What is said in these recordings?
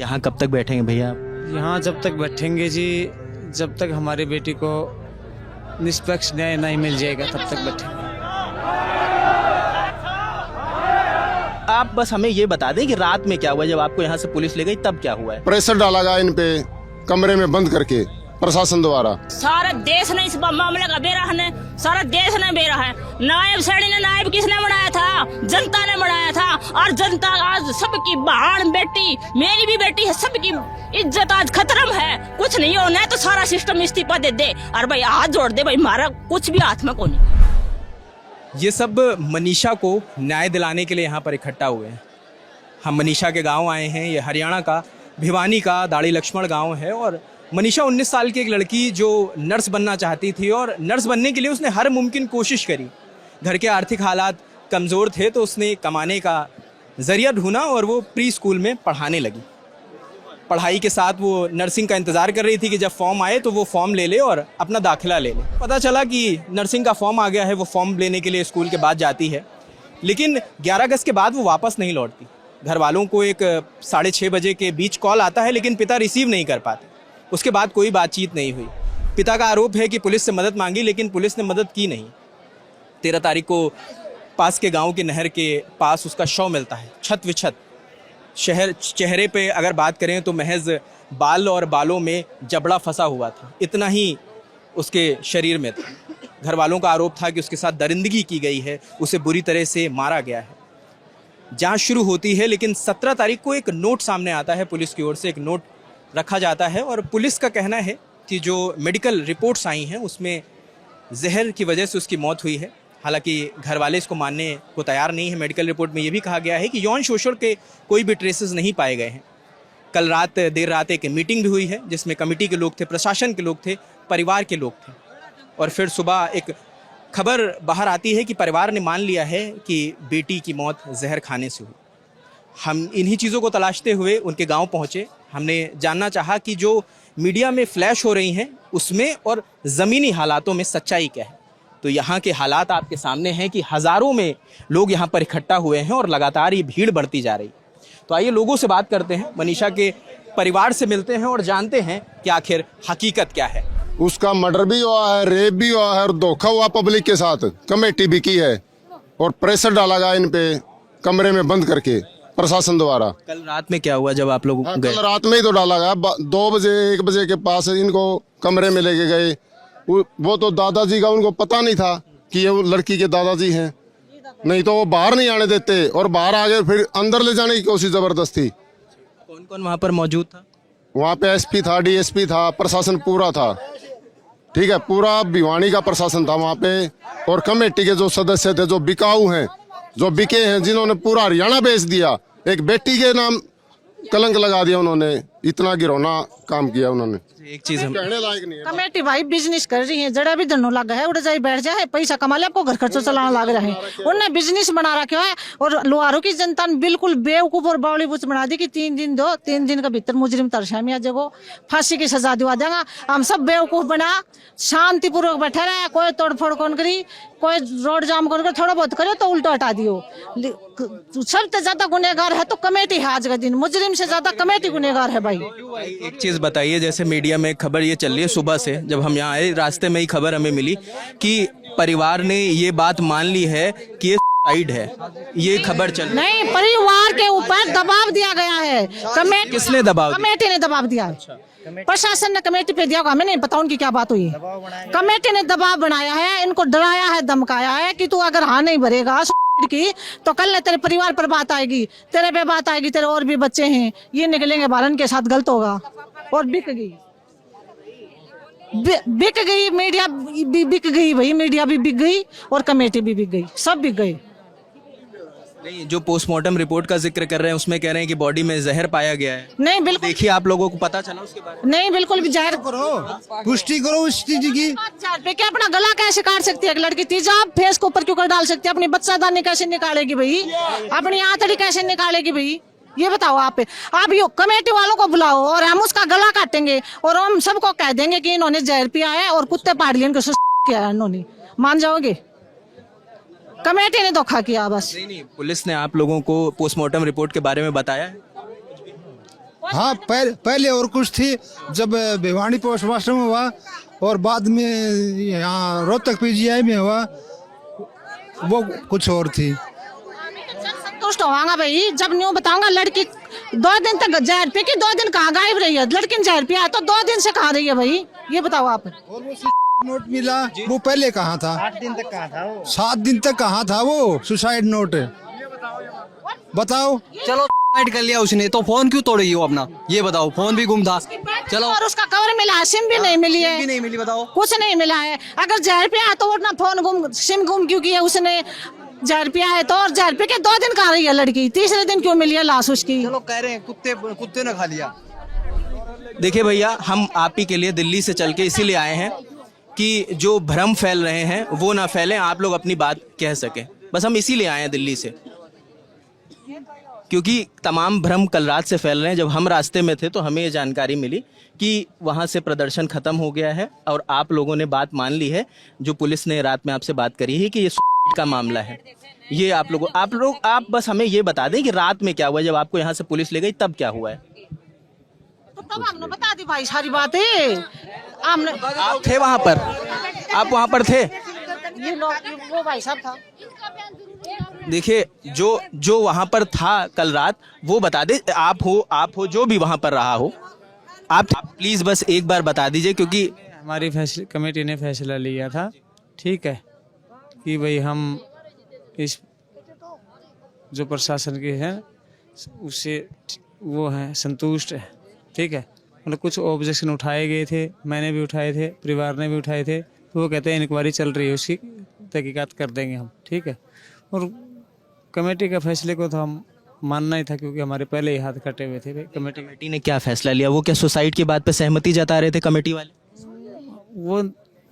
यहाँ कब तक बैठेंगे भैया? यहाँ जब तक बैठेंगे जी, जब तक हमारी बेटी को निष्पक्ष न्याय नहीं मिल जाएगा तब तक बैठेंगे। आप बस हमें ये बता दें कि रात में क्या हुआ, जब आपको यहाँ से पुलिस ले गई तब क्या हुआ है? प्रेशर डाला गया इन पे कमरे में बंद करके प्रशासन द्वारा। सारा देश ने इस मामले का बेरहम है, सारा देश ने बेरहम है। नायब सैनी ने नायब किसने बनाया था? जनता ने बनाया था। और जनता आज सबकी बहन बेटी, मेरी भी बेटी है, सबकी इज्जत आज खतरा में है। कुछ नहीं होना है तो सारा सिस्टम इस्तीफा दे दे और भाई हाथ जोड़ दे भाई, हमारा कुछ भी हाथ में को नहीं। ये सब मनीषा को न्याय दिलाने के लिए यहाँ पर इकट्ठा हुए हैं। हम मनीषा के गांव आए हैं। ये हरियाणा का भिवानी का दाड़ी लक्ष्मण गांव है और मनीषा 19 साल की एक लड़की जो नर्स बनना चाहती थी और नर्स बनने के लिए उसने हर मुमकिन कोशिश करी। घर के आर्थिक हालात कमज़ोर थे तो उसने कमाने का ज़रिया ढूंढा और वो प्री स्कूल में पढ़ाने लगी। पढ़ाई के साथ वो नर्सिंग का इंतज़ार कर रही थी कि जब फॉर्म आए तो वो फॉर्म ले ले और अपना दाखिला ले ले। पता चला कि नर्सिंग का फॉर्म आ गया है। वो फॉर्म लेने के लिए स्कूल के बाद जाती है, लेकिन 11 अगस्त के बाद वो वापस नहीं लौटती। घर वालों को एक 6:30 बजे के बीच कॉल आता है, लेकिन पिता रिसीव नहीं कर पाते। उसके बाद कोई बातचीत नहीं हुई। पिता का आरोप है कि पुलिस से मदद मांगी, लेकिन पुलिस ने मदद की नहीं। 13 तारीख को पास के गाँव के नहर के पास उसका शव मिलता है, छत विछत। चेहरे पे अगर बात करें तो महज बाल और बालों में जबड़ा फंसा हुआ था, इतना ही उसके शरीर में था। घर वालों का आरोप था कि उसके साथ दरिंदगी की गई है, उसे बुरी तरह से मारा गया है। जांच शुरू होती है, लेकिन 17 तारीख को एक नोट सामने आता है। पुलिस की ओर से एक नोट रखा जाता है और पुलिस का कहना है कि जो मेडिकल रिपोर्ट्स आई हैं उसमें जहर की वजह से उसकी मौत हुई है। हालांकि घर वाले इसको मानने को तैयार नहीं है। मेडिकल रिपोर्ट में ये भी कहा गया है कि यौन शोषण के कोई भी ट्रेसेस नहीं पाए गए हैं। कल रात देर रात एक मीटिंग भी हुई है जिसमें कमेटी के लोग थे, प्रशासन के लोग थे, परिवार के लोग थे। और फिर सुबह एक खबर बाहर आती है कि परिवार ने मान लिया है कि बेटी की मौत जहर खाने से हुई। हम इन्हीं चीज़ों को तलाशते हुए उनके गाँव पहुँचे। हमने जानना चाहा कि जो मीडिया में फ्लैश हो रही हैं उसमें और ज़मीनी हालातों में सच्चाई क्या है। तो यहाँ के हालात आपके सामने हैं कि हज़ारों में लोग यहाँ पर इकट्ठा हुए हैं और लगातार ये भीड़ बढ़ती जा रही। तो आइए लोगों से बात करते हैं, मनीषा के परिवार से मिलते हैं और जानते हैं कि आखिर हकीकत क्या है। उसका मर्डर भी हुआ है, रेप भी हुआ है और धोखा हुआ पब्लिक के साथ। कमेटी भी की है और प्रेशर डाला गया इन पे कमरे में बंद करके प्रशासन द्वारा। कल रात में क्या हुआ जब आप लोग गए? कल रात में ही तो डाला गया। 2 बजे 1 बजे के पास इनको कमरे में लेके गए। वो तो दादाजी का उनको पता नहीं था कि ये वो लड़की के दादाजी हैं, नहीं तो वो बाहर नहीं आने देते और बाहर आ गए फिर अंदर ले जाने की कोशिश जबरदस्ती। कौन कौन वहाँ पर मौजूद था? वहाँ पे एसपी था, डीएसपी था, प्रशासन पूरा था। ठीक है, पूरा भिवानी का प्रशासन था वहाँ पे। और कमेटी के जो सदस्य थे, जो बिकाऊ हैं, जो बिके हैं, जिन्होंने पूरा हरियाणा बेच दिया, एक बेटी के नाम कलंक लगा दिया उन्होंने। इतना गिरौना काम किया उन्होंने। एक चीज हम कहने लायक नहीं है। कमेटी भाई बिजनेस कर रही है, जड़ा भी धनो लगा है, उड़ जाए बैठ जाए, पैसा कमा ले, आपको घर खर्चा चलाना लग रहा है। उन्होंने बिजनेस बना रखा है और लोहारों की जनता ने बिल्कुल बेवकूफ और बावली बुच बना दी कि 3 दिन दो, 3 दिन के भीतर मुजरिम तरसामी आ जाएगा, फांसी की सजा दिवा देगा। हम सब बेवकूफ बना, शांतिपूर्वक बैठे रहे, कोई तोड़फोड़ कौन करी, कोई रोड जाम कर थोड़ा बहुत करे तो उल्टा हटा दियो। सबसे ज्यादा गुनहगार है तो कमेटी है आज का दिन, मुजरिम से ज्यादा कमेटी गुनहगार है भाई। एक चीज बताइए, जैसे मीडिया में खबर ये चल रही है, सुबह से जब हम यहाँ आए रास्ते में ही खबर हमें मिली कि परिवार ने ये बात मान ली है कि ये साइड है, ये खबर चल। नहीं, परिवार के ऊपर दबाव दिया गया है। कमेटी किसने दबाव? कमेटी ने दबाव दिया है। प्रशासन ने कमेटी पे दिया, हमें नहीं पता उनकी क्या बात हुई। कमेटी ने दबाव बनाया है, इनको डराया है, धमकाया है कि तू अगर हाँ नहीं भरेगा की तो कल तेरे परिवार पर बात आएगी, तेरे पे बात आएगी, तेरे और भी बच्चे हैं, ये निकलेंगे बालन के साथ, गलत होगा। और बिक गई मीडिया भी बिक गई भाई, मीडिया भी बिक गई और कमेटी भी बिक गई, सब बिक गई। नहीं, जो पोस्टमार्टम रिपोर्ट का जिक्र कर रहे हैं उसमें कह रहे हैं कि बॉडी में जहर पाया गया है। नहीं बिल्कुल, देखिए आप लोगों को पता चला उसके बारे में? नहीं बिल्कुल भी जाहिर करो, पुष्टि करो उस चीज की। क्या अपना गला कैसे काट सकती है एक लड़की? तीजा फेस को ऊपर क्यों कर डाल सकती है? अपनी बच्चादानी कैसे निकालेगी भाई? अपनी आंतड़ी कैसे निकालेगी भाई? ये बताओ आप यो कमेटी वालों को बुलाओ और हम उसका गला काटेंगे और हम सबको कह देंगे कि इन्होंने जहर पिया है और कुत्ते पाड़ लिए, इनको किया है इन्होंने। मान जाओगे? कमेटी ने धोखा किया बस। नहीं, पुलिस ने आप लोगों को पोस्टमार्टम रिपोर्ट के बारे में बताया है? हाँ पहले और कुछ थी, जब भिवानी पोस्टमास्टर में हुआ और बाद में यहाँ रोहतक पीजीआई में हुआ वो कुछ और थी। संतुष्ट होवांगा भाई जब न्यू बताऊंगा। लड़की 2 दिन तक जहर पी के 2 दिन कहाँ गायब रही है, लड़की ने जहर पिया तो 2 दिन से कहाँ रही है भाई, ये बताओ आप। और वो नोट मिला वो पहले कहाँ था? 7 दिन तक कहाँ था वो? 7 दिन तक कहाँ था वो सुसाइड नोट? बताओ। चलो सुसाइड कर लिया उसने तो फोन क्यों तोड़ी वो अपना, ये बताओ। फोन भी गुम था। चलो और उसका कवर मिला है, सिम भी नहीं मिली है, भी नहीं मिली, बताओ। कुछ नहीं मिला है। अगर जहर पिया तो वो अपना फोन गुम, सिम गुम क्यों किया उसने? जहर पिया है तो, और जहर पी के 2 दिन कहाँ रही है लड़की, तीसरे दिन क्यों मिली है लाश उसकी? चलो कह रहे हैं कुत्ते ने खा लिया। देखिए भैया, हम आप ही के लिए दिल्ली से चल के इसीलिए आए हैं कि जो भ्रम फैल रहे हैं वो ना फैलें, आप लोग अपनी बात कह सकें। बस हम इसीलिए आए हैं दिल्ली से, क्योंकि तमाम भ्रम कल रात से फैल रहे हैं। जब हम रास्ते में थे तो हमें ये जानकारी मिली कि वहाँ से प्रदर्शन खत्म हो गया है और आप लोगों ने बात मान ली है, जो पुलिस ने रात में आपसे बात करी है कि ये सुसाइड का मामला है। ये आप बस हमें ये बता दें कि रात में क्या हुआ, जब आपको यहाँ से पुलिस ले गई तब क्या हुआ है? तो तब हमने बता दी भाई सारी बातें। हमने, आप थे वहाँ पर? आप वहाँ पर थे? ये लोग, वो भाई साहब था। देखिए, जो वहाँ पर था कल रात वो बता दे। आप हो जो भी वहाँ पर रहा हो, आप प्लीज बस एक बार बता दीजिए, क्योंकि हमारी कमेटी ने फैसला लिया था, ठीक है, कि भाई हम इस जो प्रशासन के हैं उससे वो है संतुष्ट है, ठीक है। मतलब कुछ ऑब्जेक्शन उठाए गए थे, मैंने भी उठाए थे, परिवार ने भी उठाए थे, तो वो कहते हैं इंक्वायरी चल रही है, उसकी तहकीकात कर देंगे हम, ठीक है। और कमेटी के फैसले को तो हम मानना ही था, क्योंकि हमारे पहले ही हाथ कटे हुए थे। कमेटी ने क्या फैसला लिया? वो क्या सुसाइड की बात पे सहमति जता रहे थे कमेटी वाले? वो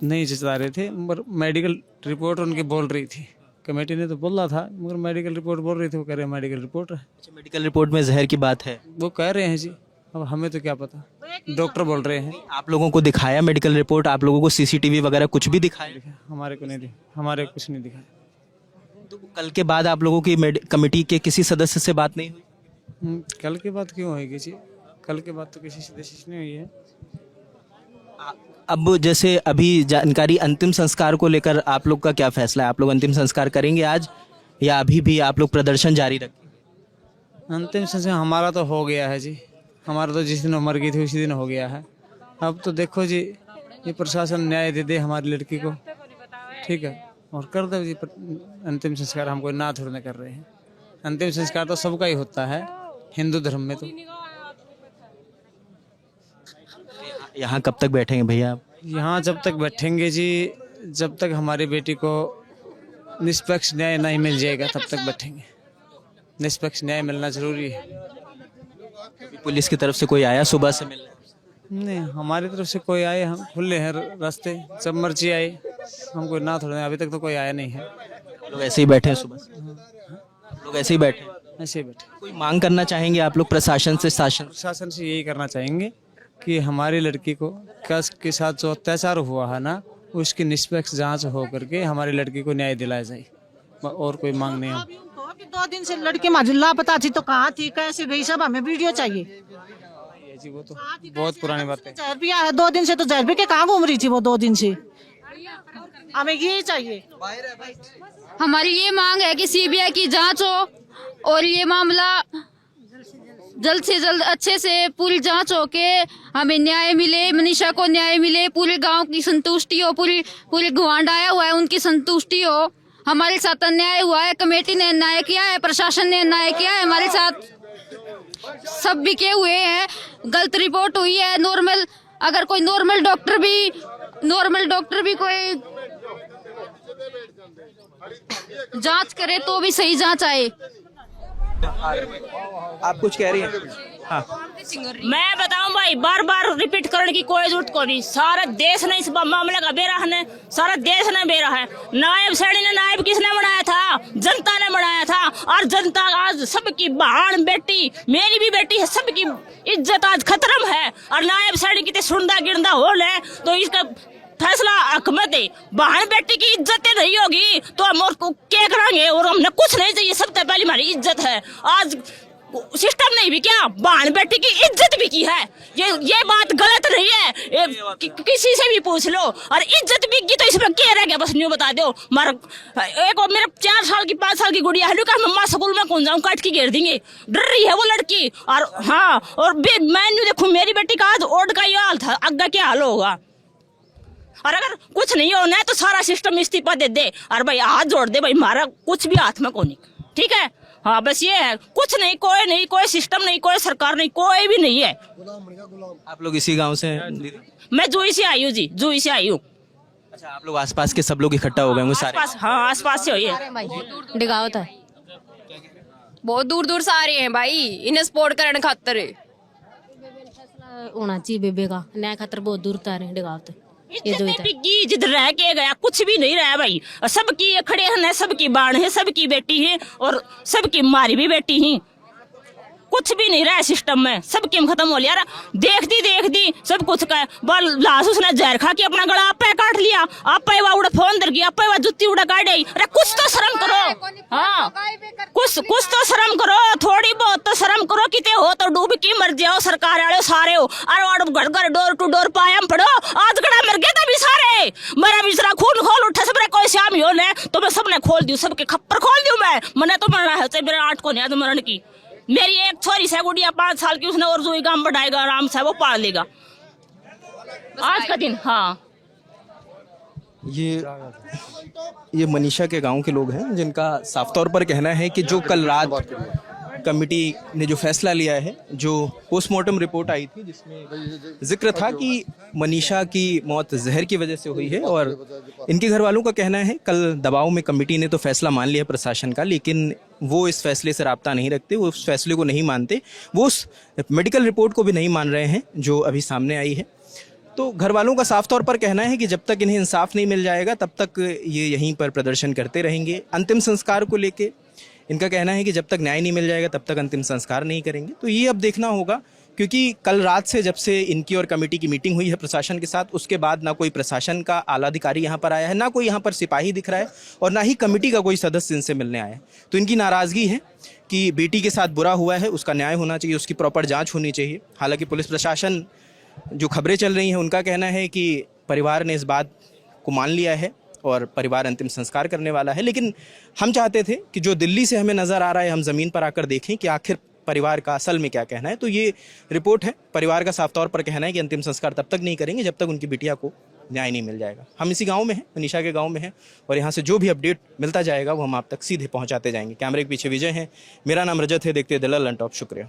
नहीं जता रहे थे, मगर मेडिकल रिपोर्ट उनकी बोल रही थी। कमेटी ने तो बोला था, मगर मेडिकल रिपोर्ट बोल रही थी, वो कह रहे हैं मेडिकल रिपोर्ट है। अच्छा, मेडिकल रिपोर्ट में जहर की बात है, वो कह रहे हैं जी, अब हमें तो क्या पता, डॉक्टर बोल रहे हैं। आप लोगों को दिखाया मेडिकल रिपोर्ट? आप लोगों को सीसीटीवी वगैरह कुछ भी दिखाया? हमारे को नहीं, हमारे कुछ नहीं दिखाया। तो कल के बाद आप लोगों की कमेटी के किसी सदस्य से बात नहीं हुई? कल के बाद क्यों होएगी जी? कल के बाद तो किसी सदस्य से नहीं हुई है। अब जैसे अभी जानकारी अंतिम संस्कार को लेकर आप लोग का क्या फैसला है? आप लोग अंतिम संस्कार करेंगे आज, या अभी भी आप लोग प्रदर्शन जारी रखें? अंतिम संस्कार हमारा तो हो गया है जी, हमारा तो जिस दिन मर गई थी उसी दिन हो गया है। अब तो देखो जी, ये प्रशासन न्याय दे दे हमारी लड़की को, ठीक है, और कर दो जी अंतिम संस्कार। हमको ना थोड़ा ना कर रहे हैं, अंतिम संस्कार तो सबका ही होता है हिंदू धर्म में। तो यहाँ कब तक बैठेंगे भैया आप? यहाँ जब तक बैठेंगे जी, जब तक हमारी बेटी को निष्पक्ष न्याय नहीं मिल जाएगा तब तक बैठेंगे। निष्पक्ष न्याय मिलना जरूरी है। पुलिस की तरफ से कोई आया सुबह से मिलने? नहीं, हमारी तरफ से कोई आए, हम खुले हैं रास्ते, जब मर्जी आए, हमको ना थोड़ा, अभी तक तो कोई आया नहीं है। लोग ऐसे ही बैठे हैं सुबह से? लोग ऐसे ही बैठे हैं? ऐसे ही बैठे। कोई मांग करना चाहेंगे आप लोग प्रशासन से? प्रशासन से यही करना चाहेंगे कि हमारी लड़की को के साथ जो अत्याचार हुआ है ना, उसकी निष्पक्ष जांच हो करके हमारी लड़की को न्याय दिलाया जाए, और कोई मांग नहीं है। 2 दिन से लड़की माँ लापता थी, तो कहाँ थी, कैसे गई, सब हमें वीडियो चाहिए जी। वो तो बहुत पुरानी बात है। जहर पिया है 2 दिन से, तो जहर पी के कहाँ घूम रही थी वो 2 दिन से? हमें ये चाहिए। हमारी ये मांग है कि सीबीआई की जांच हो और ये मामला जल्द से जल्द अच्छे से पूरी जांच हो के हमें न्याय मिले, मनीषा को न्याय मिले, पूरे गांव की संतुष्टि हो, पूरी गुआंढ आया हुआ है उनकी संतुष्टि हो। हमारे साथ अन्याय हुआ है, कमेटी ने अन्याय किया है, प्रशासन ने अन्याय किया है, हमारे साथ सब बिके हुए हैं। गलत रिपोर्ट हुई है। नॉर्मल, अगर कोई नॉर्मल डॉक्टर भी कोई जांच करे तो भी सही जांच आए। आप कुछ कह रही हैं? हाँ। मैं बताऊं भाई, बार बार रिपीट करने की कोई जरूरत को नहीं। सारा देश ने इस मामले का बेरा है, सारा देश ने बेरा है। नायब सैनी ने, नायब किसने बनाया था? जनता ने बनाया था। और जनता आज सबकी बहन बेटी, मेरी भी बेटी है, सबकी इज्जत आज खतरम है। और नायब सैनी की सुनदा गिरदा हो ले तो इसका फैसला हकमत है। बहन बेटी की इज्जत नहीं होगी तो हम और क्या करेंगे? और हमने कुछ नहीं चाहिए, सबसे पहले हमारी इज्जत है। आज सिस्टम नहीं भी क्या, बहन बेटी की इज्जत भी की है, ये बात गलत नहीं है। किसी से भी पूछ लो, और इज्जत भी की तो इसमें क्या रह गया, बस न्यू बता दो। एक मेरा 4 साल की 5 साल की गुड़िया है, का मम्मा स्कूल में कौन जाऊँ, काट के घेर देंगे, डर रही है वो लड़की। और हाँ, और मैं न्यू देखूँ मेरी बेटी का आज ओड का ये हाल था, अग्गा क्या हाल होगा। और अगर कुछ नहीं होना है तो सारा सिस्टम इस्तीफा दे दे, और भाई हाथ जोड़ दे, भाई हमारा कुछ भी हाथ में कोई, ठीक है। हाँ बस ये है, कुछ नहीं, कोई सिस्टम नहीं, कोई सरकार नहीं, कोई भी नहीं है। आप लोग इसी गांव से हैं? मैं जुई से आई हूँ जी, जुई से आई हूँ। अच्छा, आप लोग आसपास के सब लोग इकट्ठा हो गए होंगे सारे? हाँ आसपास से हुई है। डिगावत है, बहुत दूर दूर से आ रहे हैं भाई, इन्हें सपोर्ट करने खातर होना चाहिए बेबे का न्याय खातर, बहुत दूर से आ रहे हैं डिगावत। जिधर रह के गया कुछ भी नहीं रहा भाई, सबकी खड़े हैं, सबकी बाण है, सबकी बेटी है, और सबकी मारी भी बेटी है, कुछ भी नहीं रहा सिस्टम में, सब गेम खत्म हो लिया। देख दी सब कुछ का लाश उसने जहर खा के अपना गला आपे काट लिया, आपे उड़ा फोन दर गया, आपे जुत्ती उड़ा काट आई। अरे कुछ तो शर्म करो, हाँ कुछ तो शर्म करो, थोड़ी बहुत तो शर्म करो, किते हो तो डूब की मर जाओ, सरकार वाले सारे हो, अरे घर घर डोर टू डोर पाया पड़ो, आज गड़ा मर गए तभी सारे, मेरा बिचरा खून खोल उठा, सब कोई श्याम ही हो ने तो मैं सबने खोल दियो, सबके खप्पर खोल दियो, मैंने तो मरना है, मेरे 8 को नहीं मरण की। मेरी एक छोरी से गुड़िया 5 साल की, उसने और जो काम बढ़ाएगा आराम से वो पाल लेगा आज का दिन। हाँ, ये मनीषा के गांव के लोग हैं, जिनका साफ तौर पर कहना है कि जो कल रात कमेटी ने जो फैसला लिया है, जो पोस्टमार्टम रिपोर्ट आई थी जिसमें जिक्र था कि मनीषा की मौत जहर की वजह से हुई है, और इनके घर वालों का कहना है कल दबाव में कमेटी ने तो फैसला मान लिया प्रशासन का, लेकिन वो इस फैसले से राब्ता नहीं रखते, वो उस फैसले को नहीं मानते, वो उस मेडिकल रिपोर्ट को भी नहीं मान रहे हैं जो अभी सामने आई है। तो घर वालों का साफ तौर पर कहना है कि जब तक इन्हें इंसाफ नहीं मिल जाएगा तब तक ये यहीं पर प्रदर्शन करते रहेंगे। अंतिम संस्कार को लेके इनका कहना है कि जब तक न्याय नहीं मिल जाएगा तब तक अंतिम संस्कार नहीं करेंगे। तो ये अब देखना होगा, क्योंकि कल रात से जब से इनकी और कमेटी की मीटिंग हुई है प्रशासन के साथ, उसके बाद ना कोई प्रशासन का आला अधिकारी यहाँ पर आया है, ना कोई यहाँ पर सिपाही दिख रहा है, और ना ही कमेटी का कोई सदस्य इनसे मिलने आया है। तो इनकी नाराज़गी है कि बेटी के साथ बुरा हुआ है, उसका न्याय होना चाहिए, उसकी प्रॉपर जाँच होनी चाहिए। हालांकि पुलिस प्रशासन, जो खबरें चल रही हैं, उनका कहना है कि परिवार ने इस बात को मान लिया है और परिवार अंतिम संस्कार करने वाला है। लेकिन हम चाहते थे कि जो दिल्ली से हमें नज़र आ रहा है, हम ज़मीन पर आकर देखें कि आखिर परिवार का असल में क्या कहना है। तो ये रिपोर्ट है, परिवार का साफ तौर पर कहना है कि अंतिम संस्कार तब तक नहीं करेंगे जब तक उनकी बिटिया को न्याय नहीं मिल जाएगा। हम इसी गांव में हैं, मनीषा के गांव में हैं, और यहाँ से जो भी अपडेट मिलता जाएगा वो हम आप तक सीधे पहुँचाते जाएंगे। कैमरे के पीछे विजय हैं, मेरा नाम रजत है, देखते दिल लन टॉप। शुक्रिया।